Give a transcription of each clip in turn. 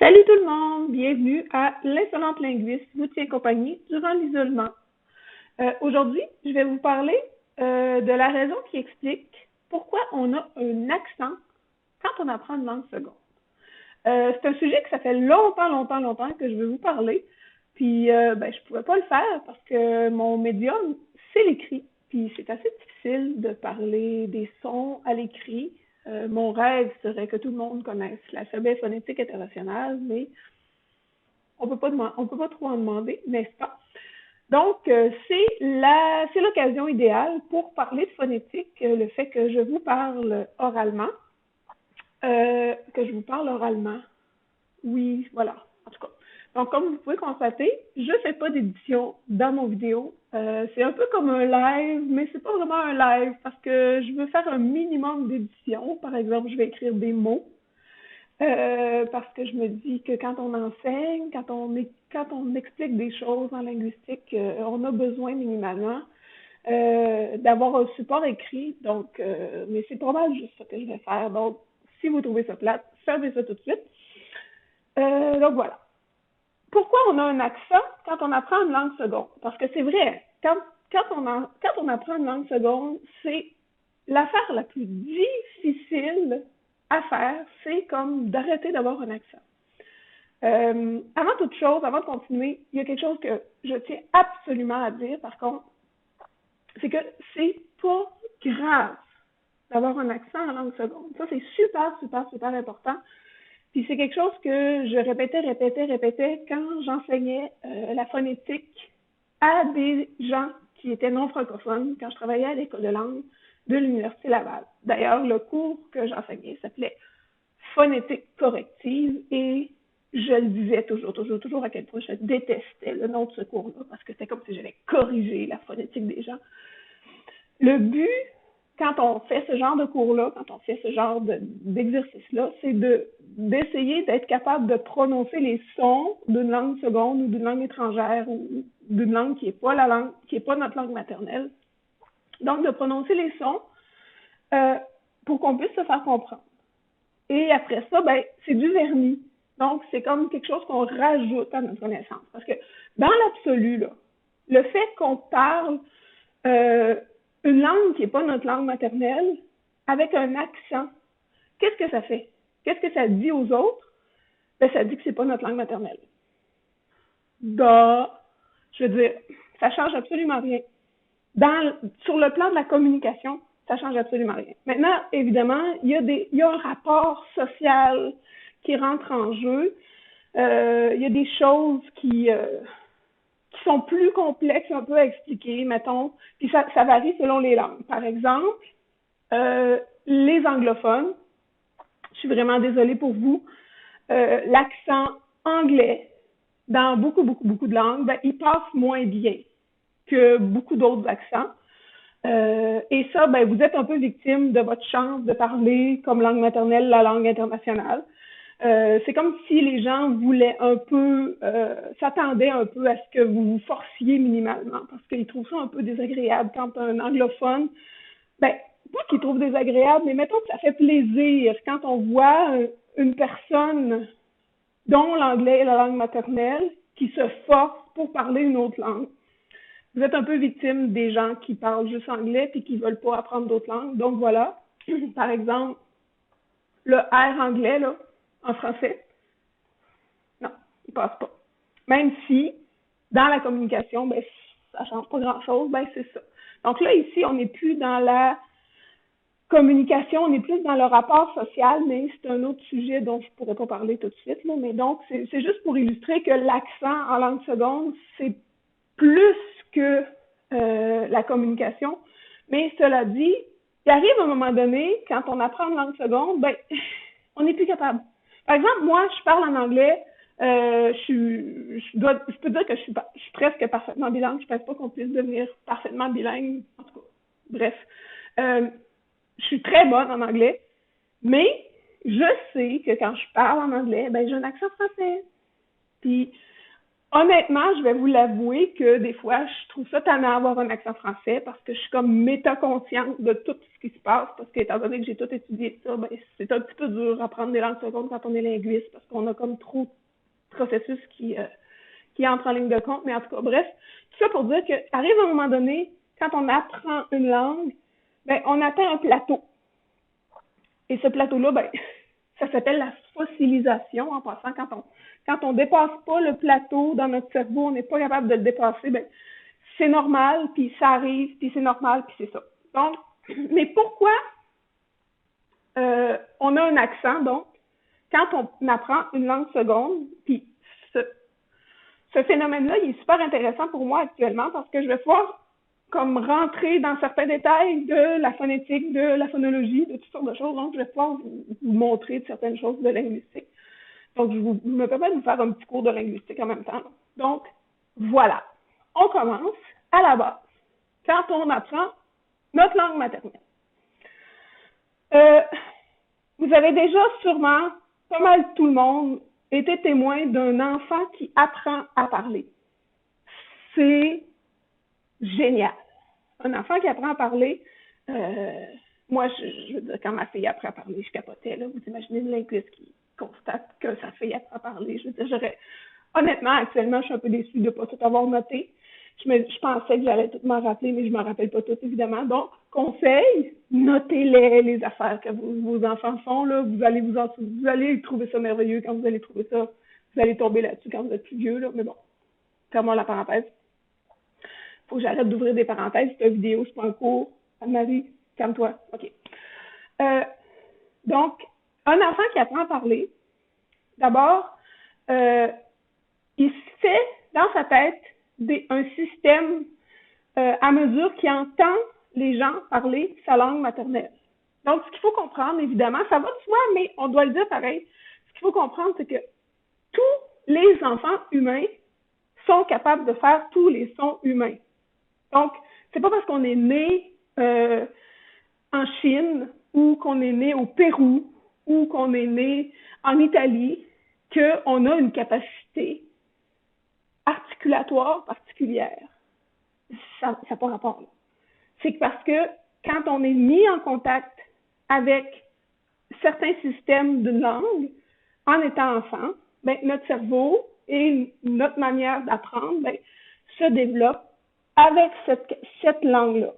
Salut tout le monde, bienvenue à l'Insolente Linguiste vous tient compagnie durant l'isolement. Aujourd'hui, je vais vous parler de la raison qui explique pourquoi on a un accent quand on apprend une langue seconde. C'est un sujet que ça fait longtemps que je veux vous parler, puis je pouvais pas le faire parce que mon médium, c'est l'écrit, puis c'est assez difficile de parler des sons à l'écrit. Mon rêve serait que tout le monde connaisse l'alphabet phonétique international, mais on peut pas trop en demander, n'est-ce pas? Donc, c'est l'occasion idéale pour parler de phonétique, le fait que je vous parle oralement, Oui, voilà, en tout cas. Donc, comme vous pouvez constater, je fais pas d'édition dans mon vidéo. C'est un peu comme un live, mais c'est pas vraiment un live parce que je veux faire un minimum d'édition. Par exemple, je vais écrire des mots. Parce que je me dis que quand on enseigne, quand on explique des choses en linguistique, on a besoin minimalement d'avoir un support écrit. Donc, mais c'est pas mal juste ce que je vais faire. Donc, si vous trouvez ça plate, fermez ça tout de suite. Donc voilà. Pourquoi on a un accent quand on apprend une langue seconde? Parce que c'est vrai, quand on apprend une langue seconde, c'est l'affaire la plus difficile à faire, c'est comme d'arrêter d'avoir un accent. Avant toute chose, avant de continuer, il y a quelque chose que je tiens absolument à dire, par contre, c'est que c'est pas grave d'avoir un accent en langue seconde. Ça, c'est super important. Puis c'est quelque chose que je répétais quand j'enseignais la phonétique à des gens qui étaient non francophones, quand je travaillais à l'école de langue de l'Université Laval. D'ailleurs, le cours que j'enseignais s'appelait phonétique corrective et je le disais toujours à quel point je détestais le nom de ce cours-là parce que c'était comme si j'allais corriger la phonétique des gens. Le but, quand on fait ce genre de cours-là, quand on fait ce genre d'exercice-là, c'est d'essayer d'être capable de prononcer les sons d'une langue seconde ou d'une langue étrangère ou d'une langue qui n'est pas notre langue maternelle. Donc, de prononcer les sons pour qu'on puisse se faire comprendre. Et après ça, c'est du vernis. Donc, c'est comme quelque chose qu'on rajoute à notre connaissance. Parce que dans l'absolu, là, le fait qu'on parle une langue qui n'est pas notre langue maternelle, avec un accent, qu'est-ce que ça fait? Qu'est-ce que ça dit aux autres? Ça dit que c'est pas notre langue maternelle. Je veux dire, ça change absolument rien. Sur le plan de la communication, ça change absolument rien. Maintenant, évidemment, il y a un rapport social qui rentre en jeu. Il y a des choses qui sont plus complexes un peu à expliquer, mettons, puis ça varie selon les langues. Par exemple, les anglophones, je suis vraiment désolée pour vous, l'accent anglais dans beaucoup de langues, il passe moins bien que beaucoup d'autres accents. Et ça, vous êtes un peu victime de votre chance de parler comme langue maternelle la langue internationale. C'est comme si les gens voulaient s'attendaient un peu à ce que vous vous forciez minimalement, parce qu'ils trouvent ça un peu désagréable quand un anglophone, pas qu'il trouve désagréable, mais mettons que ça fait plaisir quand on voit une personne dont l'anglais est la langue maternelle qui se force pour parler une autre langue. Vous êtes un peu victime des gens qui parlent juste anglais et qui ne veulent pas apprendre d'autres langues. Donc voilà, par exemple, le R anglais, là, en français, non, il passe pas. Même si, dans la communication, ça change pas grand-chose, c'est ça. Donc là, ici, on n'est plus dans la communication, on est plus dans le rapport social, mais c'est un autre sujet dont je ne pourrais pas parler tout de suite. Là. Mais donc, c'est juste pour illustrer que l'accent en langue seconde, c'est plus que la communication. Mais cela dit, il arrive un moment donné, quand on apprend une langue seconde, on n'est plus capable. Par exemple, moi, je parle en anglais, je peux dire que je suis presque parfaitement bilingue. Je ne pense pas qu'on puisse devenir parfaitement bilingue. En tout cas, bref. Je suis très bonne en anglais, mais je sais que quand je parle en anglais, j'ai un accent français. Puis, Honnêtement, je vais vous l'avouer que des fois, je trouve ça tannant d'avoir un accent français parce que je suis comme méta-consciente de tout ce qui se passe parce qu'étant donné que j'ai tout étudié ça, ben, c'est un petit peu dur apprendre des langues secondes quand on est linguiste parce qu'on a comme trop de processus qui entrent en ligne de compte. Mais en tout cas, bref, tout ça pour dire qu'arrive un moment donné, quand on apprend une langue, ben, on atteint un plateau. Et ce plateau-là, ben, ça s'appelle la fossilisation en passant. Quand on dépasse pas le plateau dans notre cerveau, on n'est pas capable de le dépasser, ben, c'est normal, puis ça arrive, puis c'est normal, puis c'est ça. Donc, mais pourquoi on a un accent, donc, quand on apprend une langue seconde, puis ce, ce phénomène-là, il est super intéressant pour moi actuellement parce que je vais pouvoir comme rentrer dans certains détails de la phonétique, de la phonologie, de toutes sortes de choses. Donc, je vais pouvoir vous montrer certaines choses de linguistique. Donc, je me permets de vous faire un petit cours de linguistique en même temps. Donc, voilà. On commence à la base. Quand on apprend notre langue maternelle. Vous avez déjà sûrement, pas mal tout le monde, été témoin d'un enfant qui apprend à parler. C'est génial. Un enfant qui apprend à parler, moi, je veux dire, quand ma fille apprend à parler, je capotais, là. Vous imaginez une linguiste qui constate que sa fille apprend à parler. Je veux dire, honnêtement, actuellement, je suis un peu déçue de ne pas tout avoir noté. Je pensais que j'allais tout m'en rappeler, mais je ne m'en rappelle pas tout, évidemment. Donc, conseil, notez-les, les affaires que vos enfants font, là. Vous allez trouver ça merveilleux quand vous allez trouver ça. Vous allez tomber là-dessus quand vous êtes plus vieux, là. Mais bon, fermons la parenthèse. Faut que j'arrête d'ouvrir des parenthèses. C'est une vidéo, c'est pas un cours. Anne-Marie, calme-toi. OK. Donc, un enfant qui apprend à parler, d'abord, il se fait dans sa tête un système à mesure qu'il entend les gens parler sa langue maternelle. Donc, ce qu'il faut comprendre, évidemment, ça va de soi, mais on doit le dire pareil. Ce qu'il faut comprendre, c'est que tous les enfants humains sont capables de faire tous les sons humains. Donc, c'est pas parce qu'on est né en Chine ou qu'on est né au Pérou ou qu'on est né en Italie qu'on a une capacité articulatoire particulière. Ça n'a pas rapport. C'est parce que quand on est mis en contact avec certains systèmes d'une langue, en étant enfant, ben, notre cerveau et notre manière d'apprendre ben, se développe avec cette langue-là.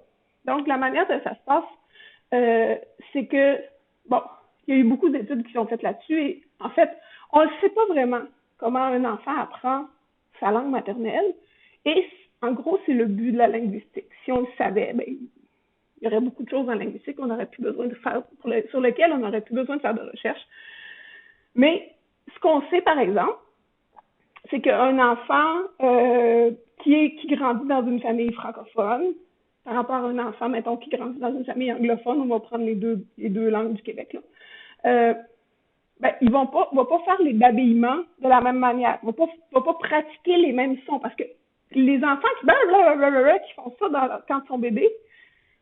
Donc, la manière dont ça se passe, c'est que, bon, il y a eu beaucoup d'études qui sont faites là-dessus et, en fait, on ne sait pas vraiment comment un enfant apprend sa langue maternelle et, en gros, c'est le but de la linguistique. Si on le savait, ben, il y aurait beaucoup de choses en linguistique qu'on n'aurait plus besoin de faire, sur lesquelles on n'aurait plus besoin de faire de recherche. Mais ce qu'on sait, par exemple, c'est qu'un enfant qui grandit dans une famille francophone, par rapport à un enfant, mettons, qui grandit dans une famille anglophone, on va prendre les deux langues du Québec, là, ben, il va pas faire les babillements de la même manière. Il va pas pratiquer les mêmes sons parce que les enfants qui font ça quand ils sont bébés,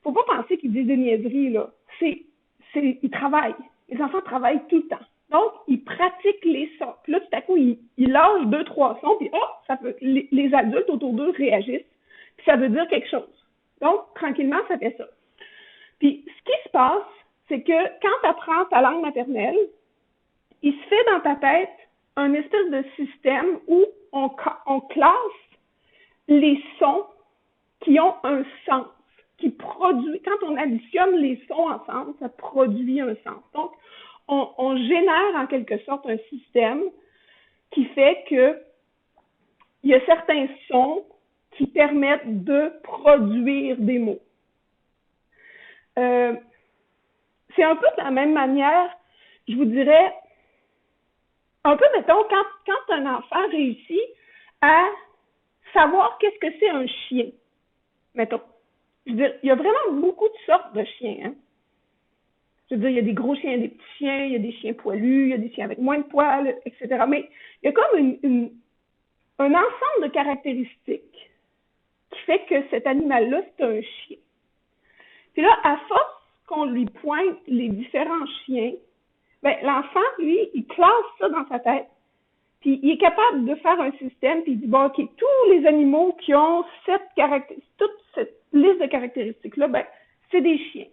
faut pas penser qu'ils disent des niaiseries, là. Ils travaillent. Les enfants travaillent tout le temps. Donc, ils pratiquent les sons. Puis là, tout à coup, ils lâchent 2-3 sons, puis les adultes autour d'eux réagissent, puis ça veut dire quelque chose. Donc, tranquillement, ça fait ça. Puis, ce qui se passe, c'est que quand tu apprends ta langue maternelle, il se fait dans ta tête un espèce de système où on classe les sons qui ont un sens, qui produit, quand on additionne les sons ensemble, ça produit un sens. Donc, on génère en quelque sorte un système qui fait que il y a certains sons qui permettent de produire des mots. C'est un peu de la même manière, je vous dirais, un peu, mettons, quand un enfant réussit à savoir qu'est-ce que c'est un chien, mettons. Je veux dire, il y a vraiment beaucoup de sortes de chiens, hein. Je veux dire, il y a des gros chiens, des petits chiens, il y a des chiens poilus, il y a des chiens avec moins de poils, etc. Mais il y a comme un ensemble de caractéristiques qui fait que cet animal-là, c'est un chien. Puis là, à force qu'on lui pointe les différents chiens, ben, l'enfant, lui, il classe ça dans sa tête. Puis il est capable de faire un système, puis il dit, bon, OK, tous les animaux qui ont toute cette liste de caractéristiques-là, ben, c'est des chiens.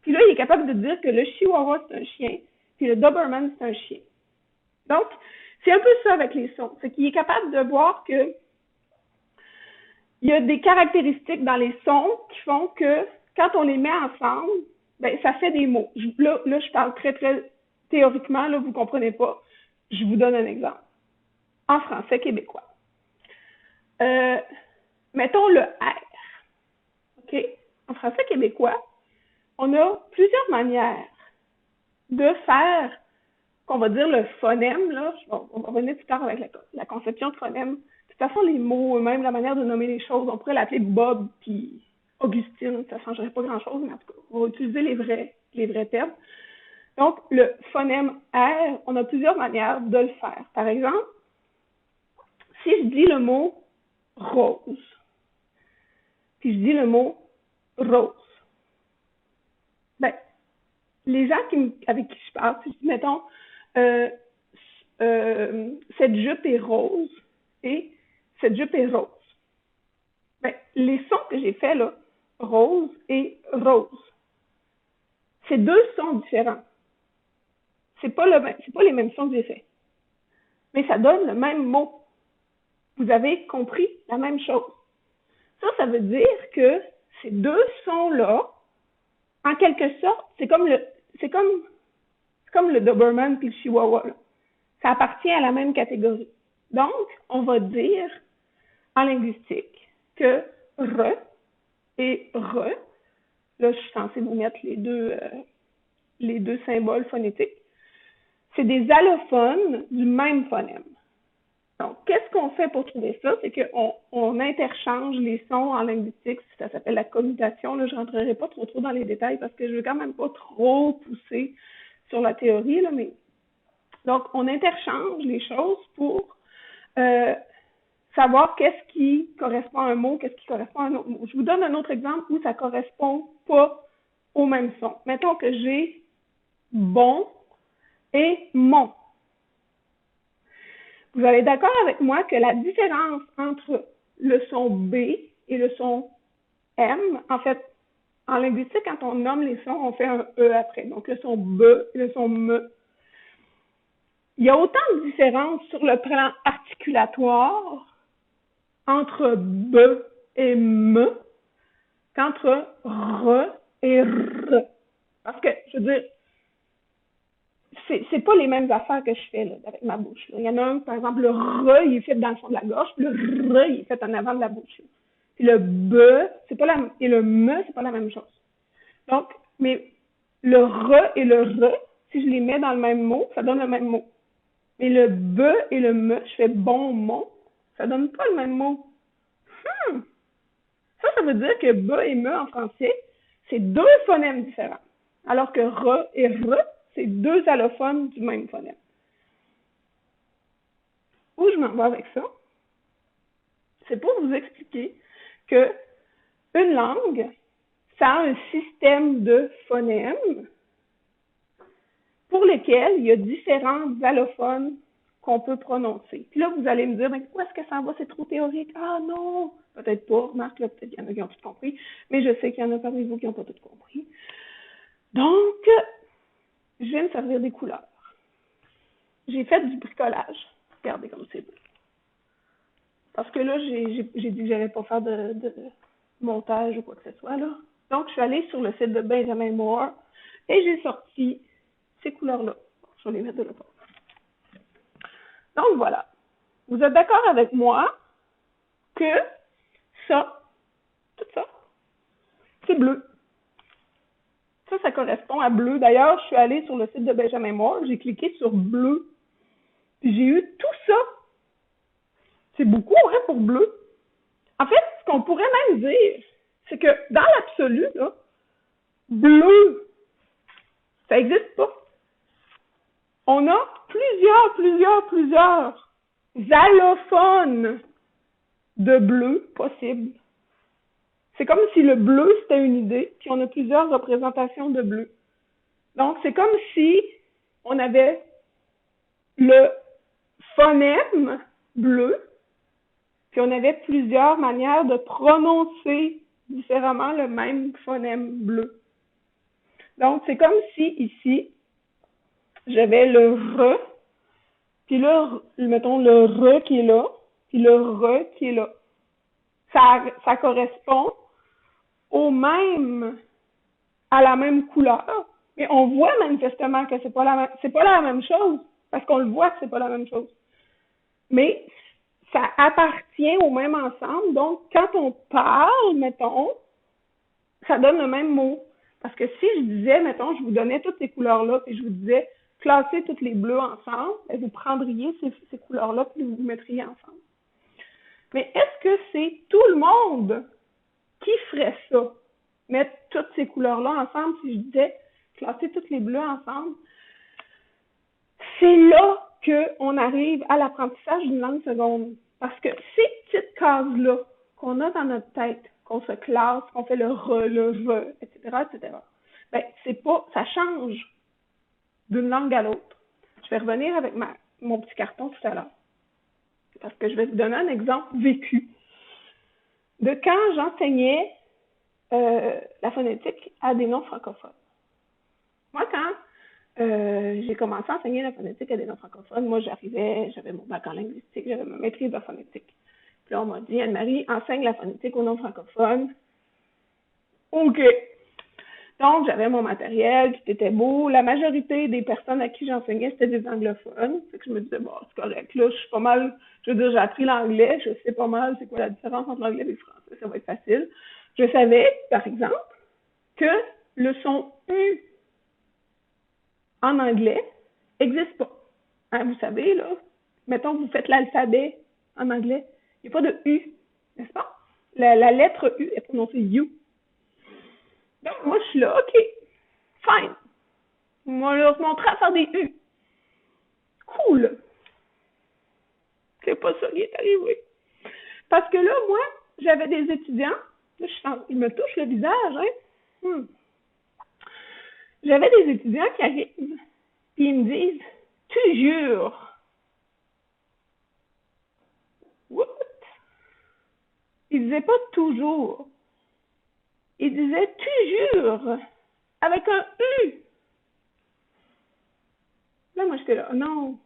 Puis là, il est capable de dire que le chihuahua, c'est un chien, puis le Doberman, c'est un chien. Donc, c'est un peu ça avec les sons. C'est qu'il est capable de voir que il y a des caractéristiques dans les sons qui font que quand on les met ensemble, ben, ça fait des mots. Là, je parle très, très théoriquement, là, vous ne comprenez pas. Je vous donne un exemple. En français québécois. Mettons le R. OK? En français québécois, on a plusieurs manières de faire, qu'on va dire le phonème, là. On va revenir plus tard avec la conception de phonème. De toute façon, les mots, même la manière de nommer les choses, on pourrait l'appeler Bob puis Augustine, ça ne changerait pas grand-chose, mais en tout cas, on va utiliser les vrais termes. Donc, le phonème R, on a plusieurs manières de le faire. Par exemple, si je dis le mot rose, puis je dis le mot rose, ben, les gens avec qui je parle, si je dis, mettons, cette jupe est rose et cette jupe est rose. Ben, les sons que j'ai faits, là, rose et rose, c'est deux sons différents. C'est pas les mêmes sons que j'ai faits. Mais ça donne le même mot. Vous avez compris la même chose. Ça veut dire que ces deux sons-là, en quelque sorte, c'est comme le Doberman puis le Chihuahua, là. Ça appartient à la même catégorie. Donc, on va dire en linguistique que re et re, là, je suis censée vous mettre les deux symboles phonétiques, c'est des allophones du même phonème. Donc, qu'est-ce qu'on fait pour trouver ça? C'est qu'on interchange les sons en linguistique, ça s'appelle la commutation. Là, je ne rentrerai pas trop dans les détails parce que je ne veux quand même pas trop pousser sur la théorie, là, mais donc, on interchange les choses pour savoir qu'est-ce qui correspond à un mot, qu'est-ce qui correspond à un autre mot. Je vous donne un autre exemple où ça ne correspond pas au même son. Mettons que j'ai bon et mon. Vous allez d'accord avec moi que la différence entre le son B et le son M, en fait, en linguistique, quand on nomme les sons, on fait un E après. Donc, le son B et le son M. Il y a autant de différences sur le plan articulatoire entre B et M qu'entre R et R. Parce que, je veux dire, c'est pas les mêmes affaires que je fais là, avec ma bouche. Là. Il y en a un, par exemple, le R, il est fait dans le fond de la gorge, puis le R, il est fait en avant de la bouche. Là. Puis le B, c'est pas et le M, c'est pas la même chose. Donc, mais le R et le R, si je les mets dans le même mot, ça donne le même mot. Mais le B et le M, je fais bon mot, ça donne pas le même mot. Ça veut dire que B et M en français, c'est deux phonèmes différents. Alors que R et R, c'est deux allophones du même phonème. Où je m'en vais avec ça? C'est pour vous expliquer que une langue, ça a un système de phonèmes pour lesquels il y a différents allophones qu'on peut prononcer. Puis là, vous allez me dire, mais où est-ce que ça va? C'est trop théorique. Ah non! Peut-être pas, remarque, là, peut-être qu'il y en a qui ont tout compris, mais je sais qu'il y en a parmi vous qui n'ont pas tout compris. Donc, je vais me servir des couleurs. J'ai fait du bricolage. Regardez comme c'est beau. Parce que là, j'ai dit que j'allais pas faire de montage ou quoi que ce soit, là. Donc, je suis allée sur le site de Benjamin Moore et j'ai sorti ces couleurs-là. Je vais les mettre de l'autre côté. Donc, voilà. Vous êtes d'accord avec moi que ça, tout ça, c'est bleu. Ça correspond à bleu. D'ailleurs, je suis allée sur le site de Benjamin Moore, j'ai cliqué sur bleu. Puis j'ai eu tout ça. C'est beaucoup, hein, pour bleu. En fait, ce qu'on pourrait même dire, c'est que dans l'absolu, là, bleu, ça n'existe pas. On a plusieurs allophones de bleu possibles. C'est comme si le bleu, c'était une idée, puis on a plusieurs représentations de bleu. Donc, c'est comme si on avait le phonème bleu, puis on avait plusieurs manières de prononcer différemment le même phonème bleu. Donc, c'est comme si ici, j'avais le R, puis là, mettons le R qui est là, puis le R qui est là. Ça correspond à la même couleur, mais on voit manifestement que c'est pas la même chose, parce qu'on le voit que c'est pas la même chose. Mais ça appartient au même ensemble, donc quand on parle, mettons, ça donne le même mot. Parce que si je disais, mettons, je vous donnais toutes ces couleurs-là, puis je vous disais, classez toutes les bleus ensemble, vous prendriez ces couleurs-là, puis vous mettriez ensemble. Mais est-ce que c'est tout le monde qui ferait ça? Mettre toutes ces couleurs-là ensemble, si je disais, classer toutes les bleus ensemble? C'est là qu'on arrive à l'apprentissage d'une langue seconde. Parce que ces petites cases-là qu'on a dans notre tête, qu'on se classe, qu'on fait le re, etc., ben, ça change d'une langue à l'autre. Je vais revenir avec mon petit carton tout à l'heure. Parce que je vais vous donner un exemple vécu de quand j'enseignais la phonétique à des non-francophones. Moi, quand j'ai commencé à enseigner la phonétique à des non-francophones, moi, j'avais mon bac en linguistique, j'avais ma maîtrise de phonétique. Puis là, on m'a dit, Anne-Marie, enseigne la phonétique aux non-francophones. OK. Donc, j'avais mon matériel, tout était beau. La majorité des personnes à qui j'enseignais, c'était des anglophones. Fait que je me disais, bon, c'est correct. Là, je suis pas mal, je veux dire, j'ai appris l'anglais, je sais pas mal c'est quoi la différence entre l'anglais et le français, ça va être facile. Je savais, par exemple, que le son U en anglais n'existe pas. Hein, vous savez, là, mettons que vous faites l'alphabet en anglais, il n'y a pas de U, n'est-ce pas? La lettre U est prononcée U. Donc, moi, je suis là, OK, fine. On va leur montrer à faire des U. Cool. C'est pas ça qui est arrivé. Parce que là, moi, j'avais des étudiants, là, ils me touchent le visage, hein. J'avais des étudiants qui arrivent, puis ils me disent, tu jures. What? Ils disaient pas toujours. Ils disaient, tu jures, avec un U. Là, moi, j'étais là, non,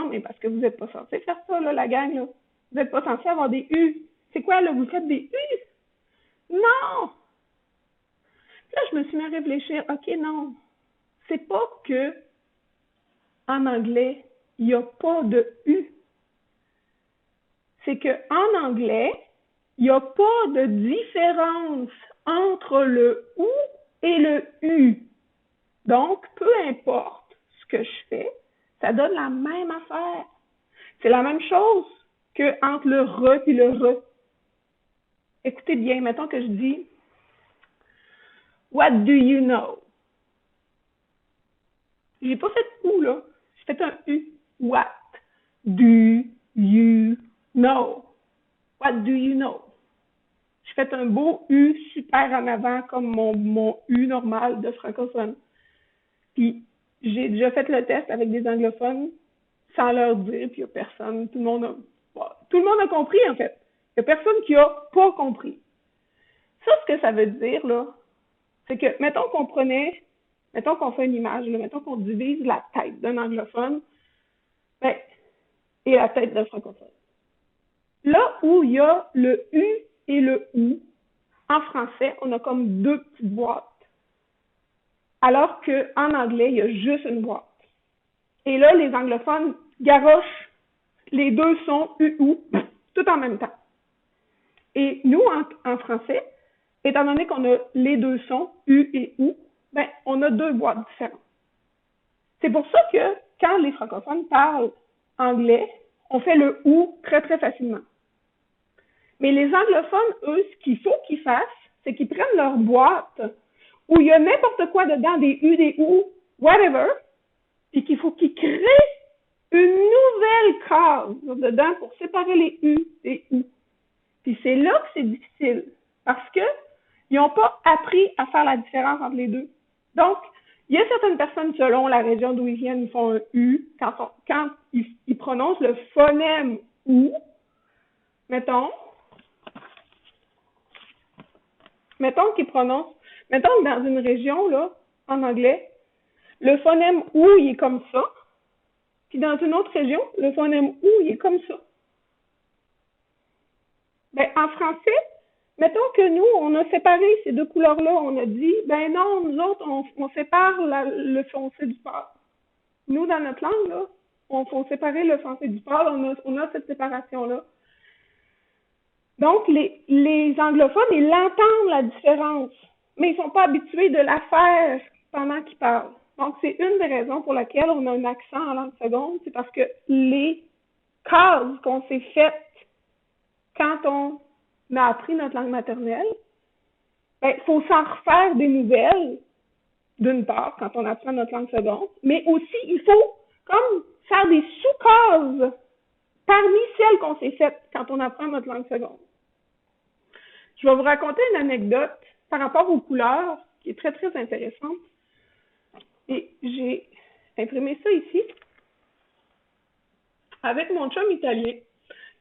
mais parce que vous n'êtes pas censé faire ça, là, la gang, là. Vous n'êtes pas censé avoir des U. C'est quoi, là, vous faites des U? Non! Là, je me suis mis à réfléchir, OK, non. C'est pas que, en anglais, il n'y a pas de U. C'est qu'en anglais, il n'y a pas de différence entre le OU et le U. Donc, peu importe ce que je fais, ça donne la même affaire. C'est la même chose qu'entre le re et le re. Écoutez bien, mettons que je dis What do you know? J'ai pas fait OU, là. J'ai fait un U. What do you know? What do you know? J'ai fait un beau U super en avant comme mon U normal de francophone. Puis j'ai déjà fait le test avec des anglophones sans leur dire, puis il n'y a personne, tout le monde a compris en fait. Il n'y a personne qui a pas compris. Ça, ce que ça veut dire, là, c'est que, mettons qu'on fait une image, là, mettons qu'on divise la tête d'un anglophone, ben, et la tête d'un francophone. Là où il y a le U et le OU, en français, on a comme deux petites boîtes. Alors qu'en anglais, il y a juste une boîte. Et là, les anglophones garochent les deux sons U-OU tout en même temps. Et nous, en français, étant donné qu'on a les deux sons U et OU, ben, on a deux boîtes différentes. C'est pour ça que quand les francophones parlent anglais, on fait le OU très, très facilement. Mais les anglophones, eux, ce qu'il faut qu'ils fassent, c'est qu'ils prennent leur boîte où il y a n'importe quoi dedans, des U, des OU, whatever, puis qu'il faut qu'ils créent une nouvelle case dedans pour séparer les U des OU. Puis c'est là que c'est difficile, parce que ils n'ont pas appris à faire la différence entre les deux. Donc, Il y a certaines personnes, selon la région d'où ils viennent, ils font un U. Quand ils prononcent le phonème OU, mettons qu'ils prononcent, mettons que dans une région, là, en anglais, le phonème OU, il est comme ça. Puis dans une autre région, le phonème OU, il est comme ça. Ben, en français, mettons que nous, on a séparé ces deux couleurs-là. On a dit, ben non, nous autres, on sépare le foncé du pâle. Nous, dans notre langue, là, on faut séparer le foncé du pâle. On a cette séparation-là. Donc, les anglophones, ils l'entendent, la différence, mais ils sont pas habitués de la faire pendant qu'ils parlent. Donc, c'est une des raisons pour laquelle on a un accent en langue seconde, c'est parce que les cases qu'on s'est faites quand on a appris notre langue maternelle, ben, faut s'en refaire des nouvelles, d'une part, quand on apprend notre langue seconde, mais aussi, il faut comme faire des sous-cases parmi celles qu'on s'est faites quand on apprend notre langue seconde. Je vais vous raconter une anecdote par rapport aux couleurs qui est très, très intéressante. Et j'ai imprimé ça ici avec mon chum italien.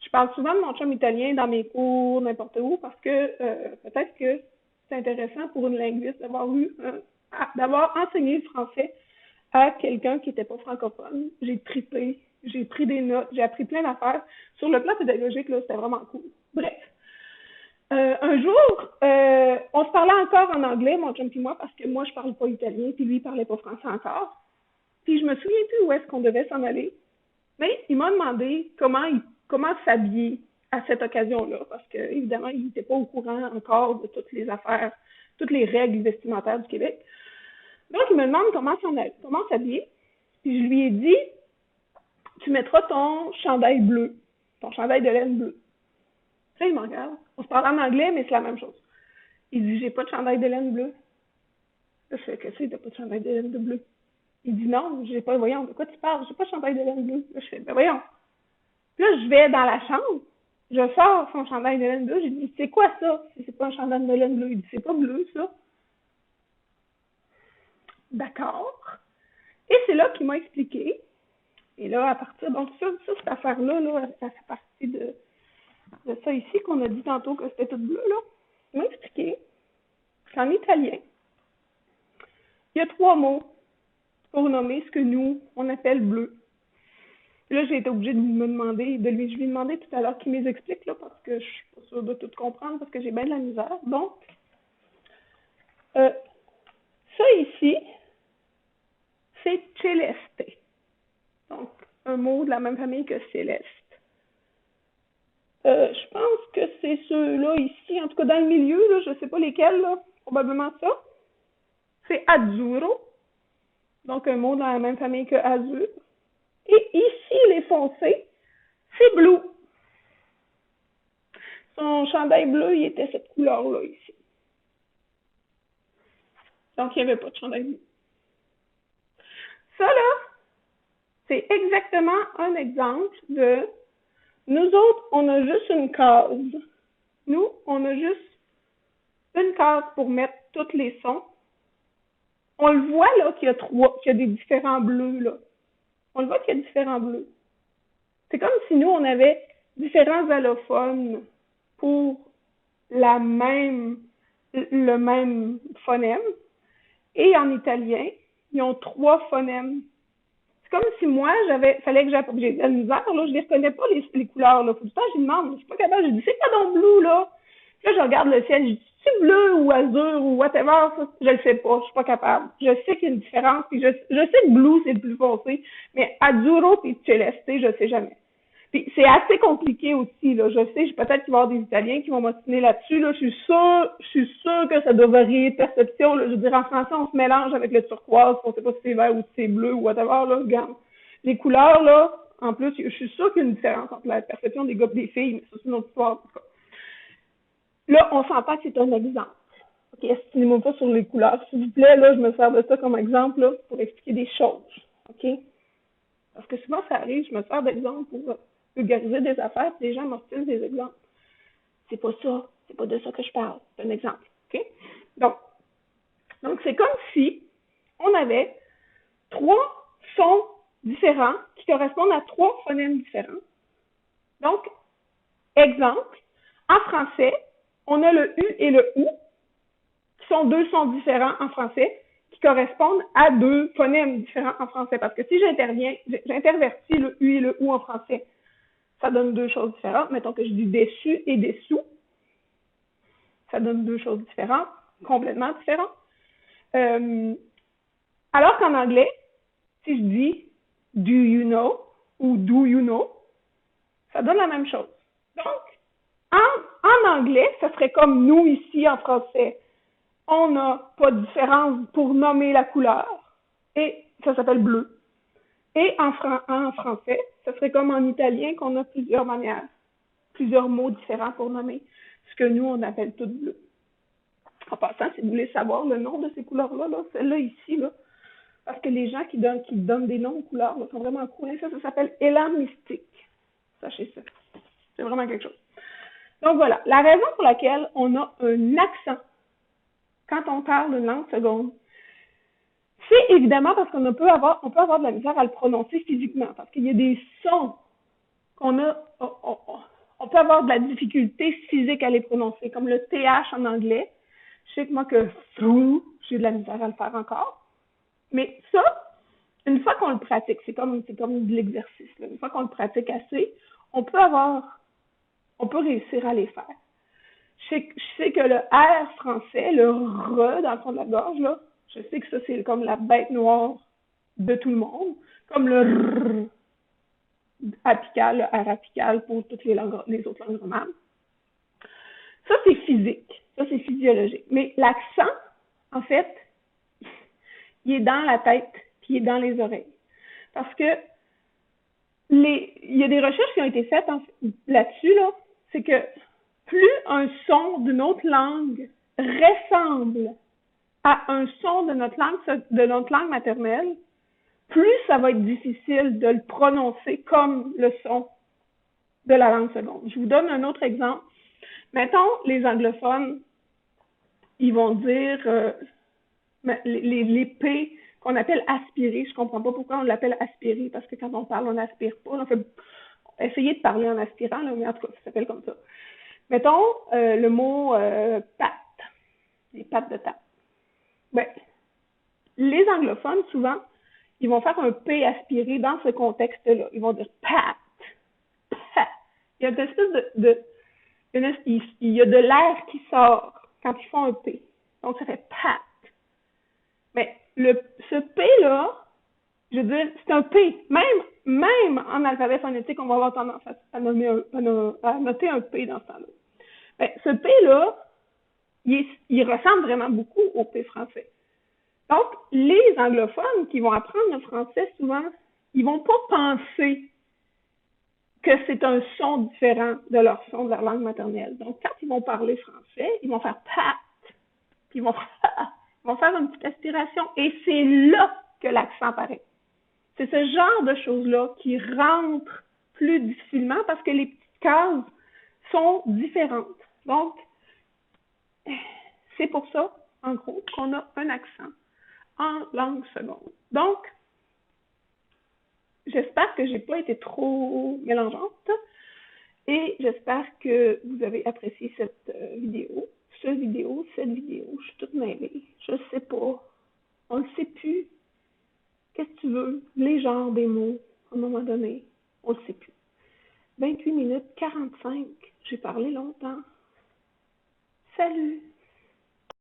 Je parle souvent de mon chum italien dans mes cours, n'importe où, parce que peut-être que c'est intéressant pour une linguiste d'avoir enseigné le français à quelqu'un qui n'était pas francophone. J'ai trippé, j'ai pris des notes, j'ai appris plein d'affaires. Sur le plan pédagogique, là, c'était vraiment cool. Bref. Un jour, on se parlait encore en anglais, mon chum et moi, parce que moi, je parle pas italien, puis lui, il parlait pas français encore. Puis je me souviens plus où est-ce qu'on devait s'en aller. Mais il m'a demandé comment s'habiller à cette occasion-là, parce que évidemment, il n'était pas au courant encore de toutes les affaires, toutes les règles vestimentaires du Québec. Donc, il me demande comment s'habiller. Puis je lui ai dit, tu mettras ton chandail bleu, ton chandail de laine bleu. Là, il me regarde. On se parle en anglais, mais c'est la même chose. Il dit, j'ai pas de chandail de laine bleue. Là, je fais, qu'est-ce que t'as pas de chandail de laine bleu? Il dit, non, j'ai pas, voyons, de quoi tu parles? J'ai pas de chandail de laine bleue. Là, je fais, ben voyons. Puis là, je vais dans la chambre, je sors son chandail de laine bleue, j'ai dit, c'est quoi ça? Si c'est pas un chandail de laine bleue. Il dit, c'est pas bleu, ça. D'accord. Et c'est là qu'il m'a expliqué. Et là, à partir, donc ça cette affaire-là, là, ça fait partie de ça ici qu'on a dit tantôt que c'était tout bleu, là. Il m'a expliqué qu'en italien, il y a 3 mots pour nommer ce que nous, on appelle bleu. Et là, j'ai été obligée de je lui ai demandé tout à l'heure qu'il m'explique, là, parce que je suis pas sûre de tout comprendre, parce que j'ai bien de la misère. Donc, ça ici, c'est celeste. Donc, un mot de la même famille que céleste. Je pense que c'est ceux-là ici, en tout cas dans le milieu, là, je ne sais pas lesquels, là, probablement ça. C'est azzurro, donc un mot dans la même famille que azur. Et ici, les foncés, c'est blue. Son chandail bleu, il était cette couleur-là ici. Donc, il n'y avait pas de chandail bleu. Ça, là, c'est exactement un exemple de nous autres, on a juste une case. Nous, on a juste une case pour mettre tous les sons. On le voit, là, qu'il y a des différents bleus, là. On le voit qu'il y a différents bleus. C'est comme si nous, on avait différents allophones pour le même phonème. Et en italien, ils ont 3 phonèmes. C'est comme si moi, fallait que j'ai de la misère, là, je les reconnais pas, les couleurs, là. Faut du temps, je demande, je suis pas capable, je dis, c'est pas donc bleu, là. Là, je regarde le ciel, je dis, c'est bleu ou azur ou whatever, ça, je le sais pas, je suis pas capable. Je sais qu'il y a une différence, puis je sais que blue, c'est le plus foncé, mais azzurro puis celeste, je sais jamais. Puis c'est assez compliqué aussi, là. Je sais, peut-être qu'il va y avoir des Italiens qui vont m'ostiner là-dessus, là. Je suis sûre que ça doit varier de perception, là. Je veux dire, en français, on se mélange avec le turquoise, on sait pas si c'est vert ou si c'est bleu ou whatever, là. Regarde. Les couleurs, là, en plus, je suis sûre qu'il y a une différence entre la perception des gars et des filles, mais ça, c'est une autre histoire, en tout cas. Là, on s'entend que c'est un exemple. OK, estimez-moi pas sur les couleurs. S'il vous plaît, là, je me sers de ça comme exemple, là, pour expliquer des choses. OK? Parce que souvent, ça arrive, je me sers d'exemple pour vulgariser des affaires, puis les gens m'obstinent des exemples. C'est pas ça. C'est pas de ça que je parle. C'est un exemple. OK? Donc c'est comme si on avait 3 sons différents qui correspondent à 3 phonèmes différents. Donc, exemple, en français, on a le U et le OU, qui sont 2 sons différents en français, qui correspondent à 2 phonèmes différents en français. Parce que si j'intervertis le U et le OU en français, ça donne 2 choses différentes. Mettons que je dis déçu et dessous. Ça donne 2 choses différentes, complètement différentes. Alors qu'en anglais, si je dis do you know ou do you know, ça donne la même chose. Donc, en anglais, ça serait comme nous ici en français. On n'a pas de différence pour nommer la couleur. Et ça s'appelle bleu. Et en français, ça serait comme en italien qu'on a plusieurs manières, plusieurs mots différents pour nommer ce que nous, on appelle tout bleu. En passant, si vous voulez savoir le nom de ces couleurs-là, là, celle-là ici, là, parce que les gens qui donnent des noms aux couleurs là, sont vraiment cool. Ça s'appelle élan mystique. Sachez ça. C'est vraiment quelque chose. Donc voilà, la raison pour laquelle on a un accent quand on parle une langue seconde, c'est évidemment parce qu'on peut avoir de la misère à le prononcer physiquement, parce qu'il y a des sons qu'on a, on peut avoir de la difficulté physique à les prononcer, comme le TH en anglais. Je sais que moi que through, j'ai de la misère à le faire encore. Mais ça, une fois qu'on le pratique, c'est comme de l'exercice. Là. Une fois qu'on le pratique assez, on peut réussir à les faire. Je sais que le R français, le R dans le fond de la gorge, là, je sais que ça, c'est comme la bête noire de tout le monde. Comme le R apical, le R apical pour toutes les autres langues romanes. Ça, c'est physique. Ça, c'est physiologique. Mais l'accent, en fait, il est dans la tête puis il est dans les oreilles. Parce que il y a des recherches qui ont été faites là-dessus, là, c'est que plus un son d'une autre langue ressemble à un son de notre langue maternelle, plus ça va être difficile de le prononcer comme le son de la langue seconde. Je vous donne un autre exemple. Mettons, les anglophones, ils vont dire les P qu'on appelle aspirer. Je comprends pas pourquoi on l'appelle aspirer, parce que quand on parle, on n'aspire pas. On fait essayer de parler en aspirant, là, mais en tout cas, ça s'appelle comme ça. Mettons le mot patte, les pattes de table. Ben, les anglophones, souvent, ils vont faire un P aspiré dans ce contexte-là. Ils vont dire pat, pat. Il y a une espèce il y a de l'air qui sort quand ils font un P. Donc, ça fait pat. Mais ce P-là, je veux dire, c'est un P. Même en alphabet phonétique, on va avoir tendance à noter un P dans ce temps-là. Ben, ce P-là, il ressemble vraiment beaucoup au P français. Donc, les anglophones qui vont apprendre le français, souvent, ils vont pas penser que c'est un son différent de leur son de leur langue maternelle. Donc, quand ils vont parler français, ils vont faire pat, puis ils vont faire une petite aspiration, et c'est là que l'accent apparaît. C'est ce genre de choses-là qui rentrent plus difficilement parce que les petites cases sont différentes. Donc, c'est pour ça, en gros, qu'on a un accent en langue seconde. Donc, j'espère que j'ai pas été trop mélangeante et j'espère que vous avez apprécié cette vidéo. Cette vidéo, je suis toute mêlée. Je sais pas. On ne sait plus. Qu'est-ce que tu veux? Les genres des mots, à un moment donné, on ne sait plus. 28 minutes 45. J'ai parlé longtemps. Salut!